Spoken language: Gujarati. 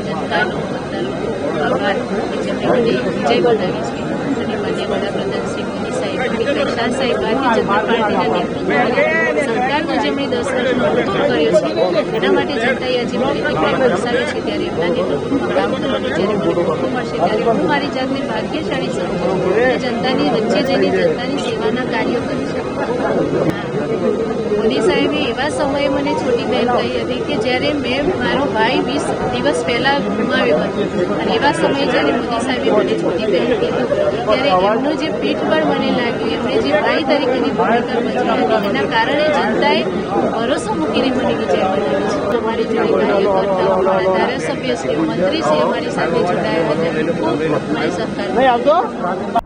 જનતાનો બધા લોકો આભાર કે જેમણે મને વિજય બનાવી છે અને માન્ય વડાપ્રધાન શ્રી મોદી સાહેબ અમિત શાહ સાહેબ ભારતીય જનતા પાર્ટીના નેતૃત્વમાં સરકારનો જેમણે 10 વર્ષનો અનુભવ કર્યો છે એના માટે જનતાએ આજે મને દીકરી વરસાવી છે ત્યારે એમના નેતૃત્વમાં કામ કરવાની જ્યારે મને મોકો મળશે ત્યારે હું મારી જાતને ભાગ્યશાળી સમજું કે જનતાની વચ્ચે જઈને જનતાની સેવાના કાર્યો કરી શકું. મોદી સાહેબે એવા સમયે મને છોટી બહેન કહી હતી કે જ્યારે મેં મારો ભાઈ 20 દિવસ પહેલાં ગુમાવ્યો હતો અને એવા સમયે જ્યારે મોદી સાહેબે મને છોટી બહેન કીધું ત્યારે એમનું જે પીઠ પર મને લાગ્યું એમણે જે ભાઈ તરીકેની ભૂમિકા ભજવી હતી એના કારણે જનતાએ ભરોસો મૂકીને મને વિજય બનાવી છે. અમારી જોડે કાર્યકર્તાઓ અમારા ધારાસભ્ય શ્રી મંત્રી શ્રી અમારી સાથે જોડાયેલા છે ખૂબ મારી સરકાર